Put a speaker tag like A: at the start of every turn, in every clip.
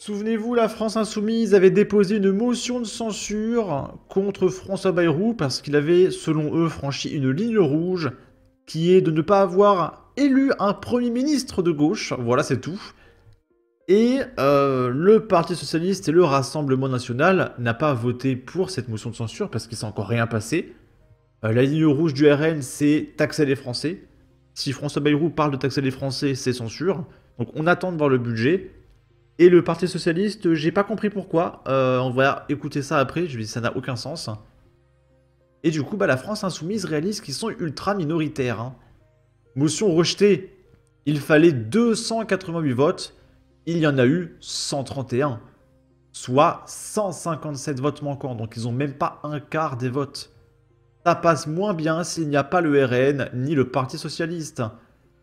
A: Souvenez-vous, la France Insoumise avait déposé une motion de censure contre François Bayrou parce qu'il avait, selon eux, franchi une ligne rouge qui est de ne pas avoir élu un Premier ministre de gauche. Voilà, c'est tout. Et le Parti Socialiste et le Rassemblement National n'a pas voté pour cette motion de censure parce qu'il s'est encore rien passé. La ligne rouge du RN, c'est taxer les Français. Si François Bayrou parle de taxer les Français, c'est censure. Donc on attend de voir le budget. Et le Parti Socialiste, j'ai pas compris pourquoi. On va écouter ça après, je dis ça n'a aucun sens. Et du coup, la France Insoumise réalise qu'ils sont ultra minoritaires. Hein. Motion rejetée. Il fallait 288 votes. Il y en a eu 131. Soit 157 votes manquants. Donc ils ont même pas un quart des votes. Ça passe moins bien s'il n'y a pas le RN ni le Parti Socialiste.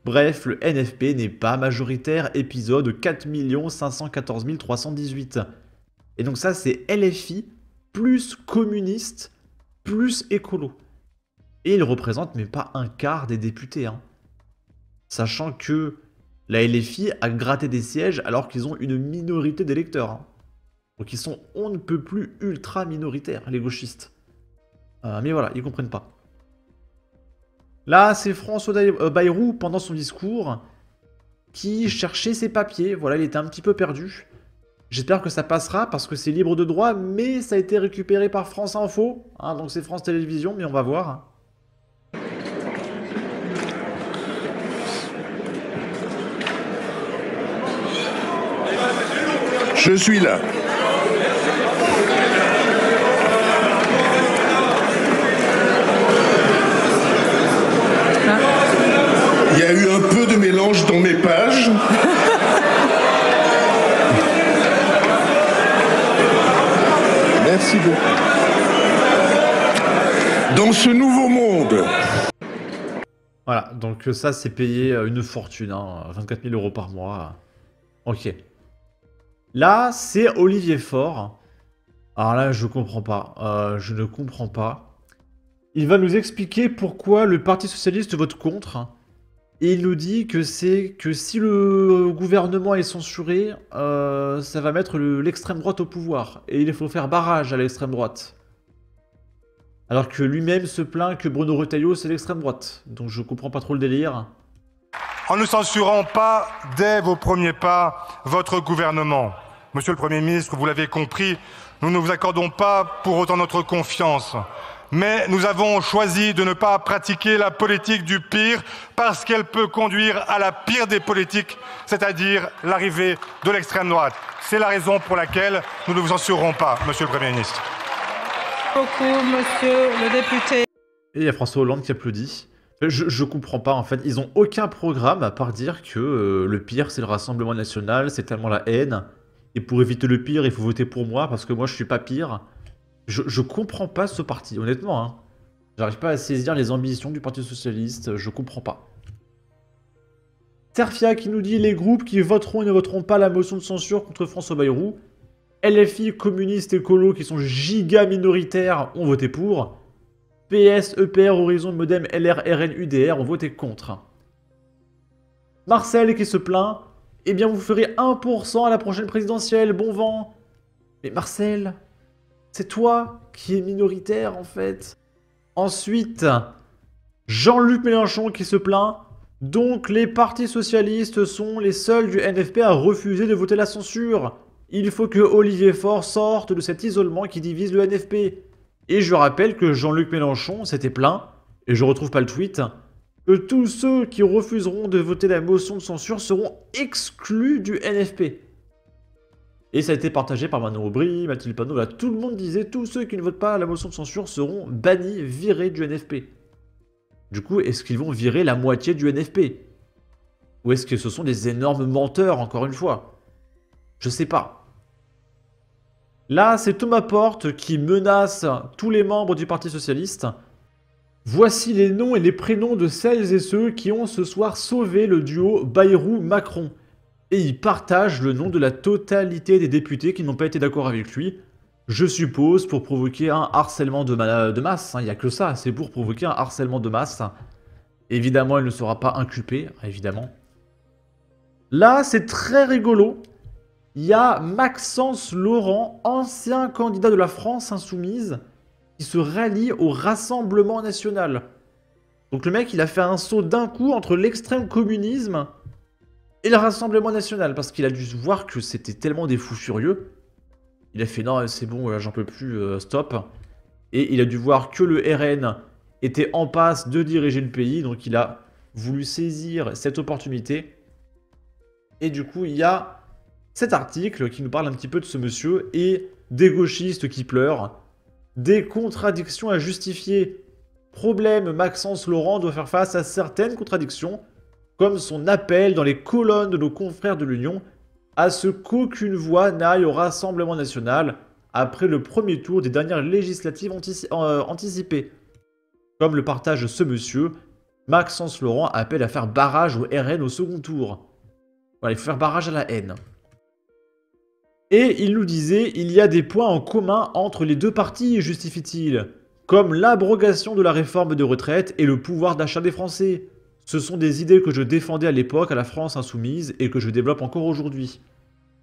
A: Bref, le NFP n'est pas majoritaire, épisode 4 514 318. Et donc ça, c'est LFI plus communiste plus écolo. Et il représente même pas un quart des députés. Hein. Sachant que la LFI a gratté des sièges alors qu'ils ont une minorité d'électeurs. Hein. Donc ils sont on ne peut plus ultra minoritaires, les gauchistes. Mais voilà, ils comprennent pas. Là, c'est François Bayrou, pendant son discours, qui cherchait ses papiers. Voilà, il était un petit peu perdu. J'espère que ça passera, parce que c'est libre de droit, mais ça a été récupéré par France Info. Hein, donc c'est France Télévisions, mais on va voir.
B: Je suis là. Il y a eu un peu de mélange dans mes pages. Merci beaucoup. Dans ce nouveau monde.
A: Voilà, donc ça c'est payé une fortune, hein, 24 000 € par mois. Ok. Là, c'est Olivier Faure. Alors là, je comprends pas. Je ne comprends pas. Il va nous expliquer pourquoi le Parti Socialiste vote contre. Et il nous dit que c'est que si le gouvernement est censuré, ça va mettre l'extrême droite au pouvoir. Et il faut faire barrage à l'extrême droite. Alors que lui-même se plaint que Bruno Retailleau, c'est l'extrême droite. Donc je comprends pas trop le délire.
C: En ne censurant pas, dès vos premiers pas, votre gouvernement. Monsieur le Premier ministre, vous l'avez compris, nous ne vous accordons pas pour autant notre confiance. Mais nous avons choisi de ne pas pratiquer la politique du pire parce qu'elle peut conduire à la pire des politiques, c'est-à-dire l'arrivée de l'extrême droite. C'est la raison pour laquelle nous ne vous censurerons pas, Monsieur le Premier ministre.
D: Beaucoup, monsieur le député.
A: Et il y a François Hollande qui applaudit. Je comprends pas en fait, ils ont aucun programme à part dire que le pire c'est le Rassemblement National, c'est tellement la haine. Et pour éviter le pire, il faut voter pour moi parce que moi je suis pas pire. Je comprends pas ce parti, honnêtement. Hein. J'arrive pas à saisir les ambitions du Parti Socialiste, je comprends pas. Serfia qui nous dit les groupes qui voteront et ne voteront pas la motion de censure contre François Bayrou. LFI, communistes, écolos qui sont giga minoritaires ont voté pour. PS, EPR, Horizon, Modem, LR, RN, UDR ont voté contre. Marcel qui se plaint. Eh bien vous ferez 1% à la prochaine présidentielle, bon vent. Mais Marcel... c'est toi qui es minoritaire, en fait. Ensuite, Jean-Luc Mélenchon qui se plaint. Donc, les partis socialistes sont les seuls du NFP à refuser de voter la censure. Il faut que Olivier Faure sorte de cet isolement qui divise le NFP. Et je rappelle que Jean-Luc Mélenchon s'était plaint, et je retrouve pas le tweet, que tous ceux qui refuseront de voter la motion de censure seront exclus du NFP. Et ça a été partagé par Manon Aubry, Mathilde Panot, là, tout le monde disait tous ceux qui ne votent pas la motion de censure seront bannis, virés du NFP. Du coup, est-ce qu'ils vont virer la moitié du NFP? Ou est-ce que ce sont des énormes menteurs, encore une fois? Je sais pas. Là, c'est Thomas Porte qui menace tous les membres du Parti Socialiste. Voici les noms et les prénoms de celles et ceux qui ont ce soir sauvé le duo Bayrou-Macron. Et il partage le nom de la totalité des députés qui n'ont pas été d'accord avec lui. Je suppose pour provoquer un harcèlement de masse. Il n'y a que ça, c'est pour provoquer un harcèlement de masse. Évidemment, il ne sera pas inculpé, évidemment. Là, c'est très rigolo. il y a Maxence Laurent, ancien candidat de la France Insoumise, qui se rallie au Rassemblement National. Donc le mec, il a fait un saut d'un coup entre l'extrême communisme et le Rassemblement National, parce qu'il a dû voir que c'était tellement des fous furieux. Il a fait non, c'est bon, j'en peux plus, stop. Et il a dû voir que le RN était en passe de diriger le pays, donc il a voulu saisir cette opportunité. Et du coup, il y a cet article qui nous parle un petit peu de ce monsieur et des gauchistes qui pleurent, des contradictions à justifier. Problème, Maxence Laurent doit faire face à certaines contradictions, comme son appel dans les colonnes de nos confrères de l'Union à ce qu'aucune voix n'aille au Rassemblement National après le premier tour des dernières législatives anticipées. Comme le partage ce monsieur, Maxence Laurent appelle à faire barrage au RN au second tour. Voilà, il faut faire barrage à la haine. Et il nous disait, il y a des points en commun entre les deux partis, justifie-t-il, comme l'abrogation de la réforme de retraite et le pouvoir d'achat des Français. Ce sont des idées que je défendais à l'époque à la France Insoumise et que je développe encore aujourd'hui.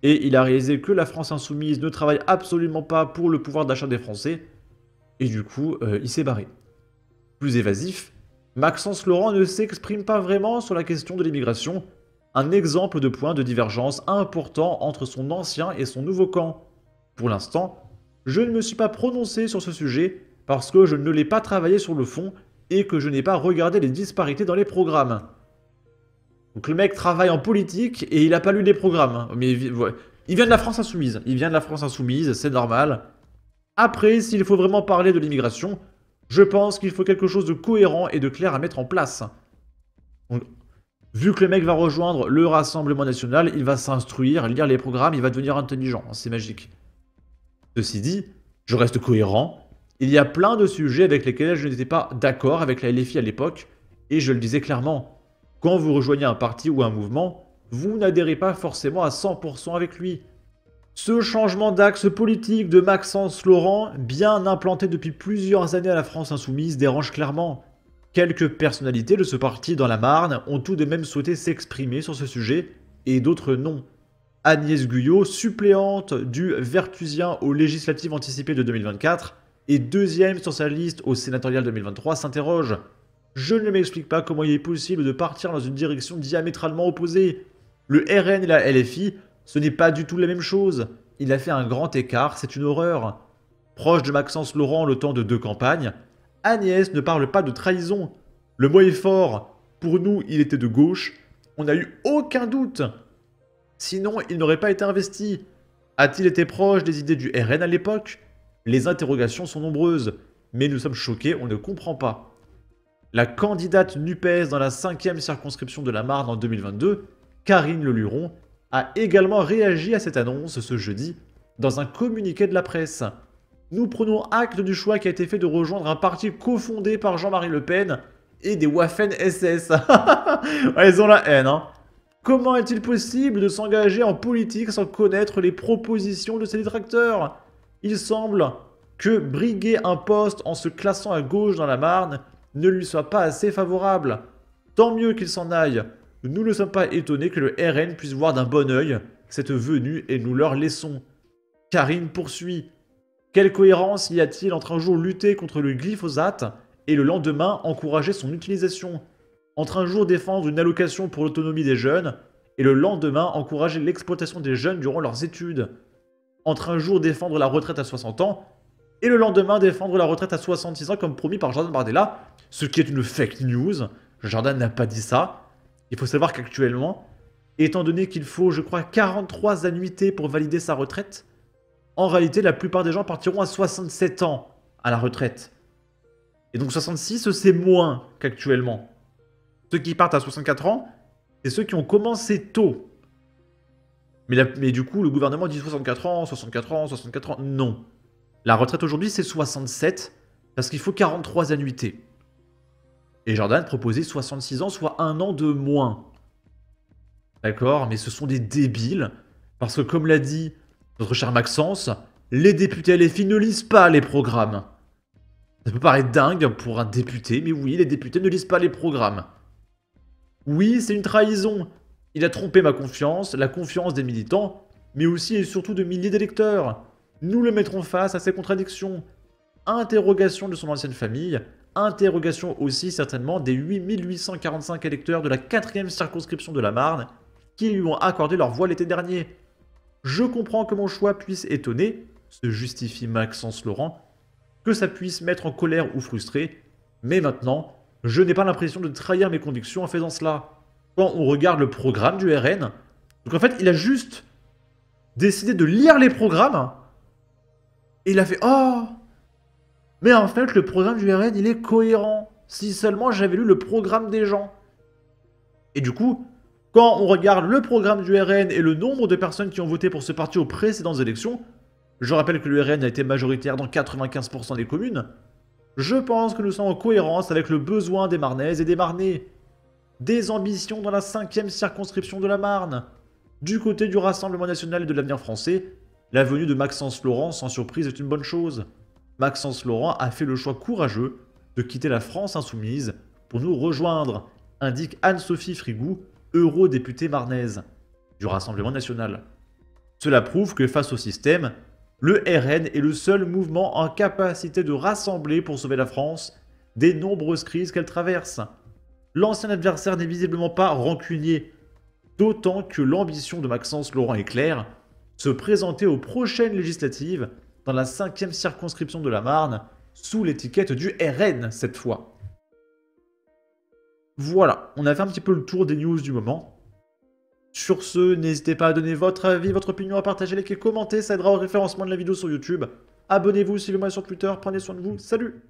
A: Et il a réalisé que la France Insoumise ne travaille absolument pas pour le pouvoir d'achat des Français, et du coup, il s'est barré. Plus évasif, Maxence Laurent ne s'exprime pas vraiment sur la question de l'immigration, un exemple de point de divergence important entre son ancien et son nouveau camp. Pour l'instant, je ne me suis pas prononcé sur ce sujet parce que je ne l'ai pas travaillé sur le fond et que je n'ai pas regardé les disparités dans les programmes. Donc le mec travaille en politique et il n'a pas lu les programmes. Mais ouais. Il vient de la France Insoumise. Il vient de la France Insoumise, c'est normal. Après, s'il faut vraiment parler de l'immigration, je pense qu'il faut quelque chose de cohérent et de clair à mettre en place. Donc, vu que le mec va rejoindre le Rassemblement National, il va s'instruire, lire les programmes, il va devenir intelligent. C'est magique. Ceci dit, je reste cohérent. Il y a plein de sujets avec lesquels je n'étais pas d'accord avec la LFI à l'époque, et je le disais clairement. Quand vous rejoignez un parti ou un mouvement, vous n'adhérez pas forcément à 100% avec lui. Ce changement d'axe politique de Maxence Laurent, bien implanté depuis plusieurs années à la France Insoumise, dérange clairement. Quelques personnalités de ce parti dans la Marne ont tout de même souhaité s'exprimer sur ce sujet, et d'autres non. Agnès Guyot, suppléante du Vertusien aux législatives anticipées de 2024, et deuxième sur sa liste au sénatorial 2023, s'interroge. Je ne m'explique pas comment il est possible de partir dans une direction diamétralement opposée. Le RN et la LFI, ce n'est pas du tout la même chose. Il a fait un grand écart, c'est une horreur. Proche de Maxence Laurent le temps de 2 campagnes, Agnès ne parle pas de trahison. Le mot est fort. Pour nous, il était de gauche. On n'a eu aucun doute. Sinon, il n'aurait pas été investi. A-t-il été proche des idées du RN à l'époque ? Les interrogations sont nombreuses, mais nous sommes choqués, on ne comprend pas. La candidate NUPES dans la 5e circonscription de la Marne en 2022, Karine Leluron, a également réagi à cette annonce ce jeudi dans un communiqué de la presse. Nous prenons acte du choix qui a été fait de rejoindre un parti cofondé par Jean-Marie Le Pen et des Waffen-SS. Ils ont la haine, hein. Comment est-il possible de s'engager en politique sans connaître les propositions de ses détracteurs ? Il semble que briguer un poste en se classant à gauche dans la Marne ne lui soit pas assez favorable. Tant mieux qu'il s'en aille. Nous ne sommes pas étonnés que le RN puisse voir d'un bon œil cette venue et nous leur laissons. Karine poursuit. Quelle cohérence y a-t-il entre un jour lutter contre le glyphosate et le lendemain encourager son utilisation ? Entre un jour défendre une allocation pour l'autonomie des jeunes et le lendemain encourager l'exploitation des jeunes durant leurs études ? Entre un jour défendre la retraite à 60 ans et le lendemain défendre la retraite à 66 ans comme promis par Jordan Bardella, ce qui est une fake news. Jordan n'a pas dit ça. Il faut savoir qu'actuellement, étant donné qu'il faut, je crois, 43 annuités pour valider sa retraite, en réalité, la plupart des gens partiront à 67 ans à la retraite. Et donc 66, c'est moins qu'actuellement. Ceux qui partent à 64 ans, c'est ceux qui ont commencé tôt. Mais du coup, le gouvernement dit 64 ans, 64 ans, 64 ans. Non. La retraite aujourd'hui, c'est 67, parce qu'il faut 43 annuités. Et Jordan proposait 66 ans, soit 1 an de moins. D'accord, mais ce sont des débiles, parce que comme l'a dit notre cher Maxence, les députés LFI ne lisent pas les programmes. Ça peut paraître dingue pour un député, mais oui, les députés ne lisent pas les programmes. Oui, c'est une trahison. Il a trompé ma confiance, la confiance des militants, mais aussi et surtout de milliers d'électeurs. Nous le mettrons face à ces contradictions. Interrogation de son ancienne famille, interrogation aussi certainement des 8845 électeurs de la 4e circonscription de la Marne qui lui ont accordé leur voix l'été dernier. Je comprends que mon choix puisse étonner, se justifie Maxence Laurent, que ça puisse mettre en colère ou frustrer, mais maintenant, je n'ai pas l'impression de trahir mes convictions en faisant cela. Quand on regarde le programme du RN, donc en fait, il a juste décidé de lire les programmes, et il a fait « Oh !» Mais en fait, le programme du RN, il est cohérent. Si seulement j'avais lu le programme des gens. Et du coup, quand on regarde le programme du RN et le nombre de personnes qui ont voté pour ce parti aux précédentes élections, je rappelle que le RN a été majoritaire dans 95% des communes, je pense que nous sommes en cohérence avec le besoin des Marnaises et des Marnais. Des ambitions dans la 5e circonscription de la Marne. Du côté du Rassemblement national et de l'Avenir français, la venue de Maxence Laurent, sans surprise, est une bonne chose. Maxence Laurent a fait le choix courageux de quitter la France insoumise pour nous rejoindre, indique Anne-Sophie Frigou, eurodéputée marnaise du Rassemblement national. Cela prouve que face au système, le RN est le seul mouvement en capacité de rassembler pour sauver la France des nombreuses crises qu'elle traverse. L'ancien adversaire n'est visiblement pas rancunier, d'autant que l'ambition de Maxence Laurent est claire, se présenter aux prochaines législatives dans la 5e circonscription de la Marne, sous l'étiquette du RN cette fois. Voilà, on a fait un petit peu le tour des news du moment. Sur ce, n'hésitez pas à donner votre avis, votre opinion, à partager, liker, commenter, ça aidera au référencement de la vidéo sur YouTube. Abonnez-vous, suivez-moi sur Twitter, prenez soin de vous, salut!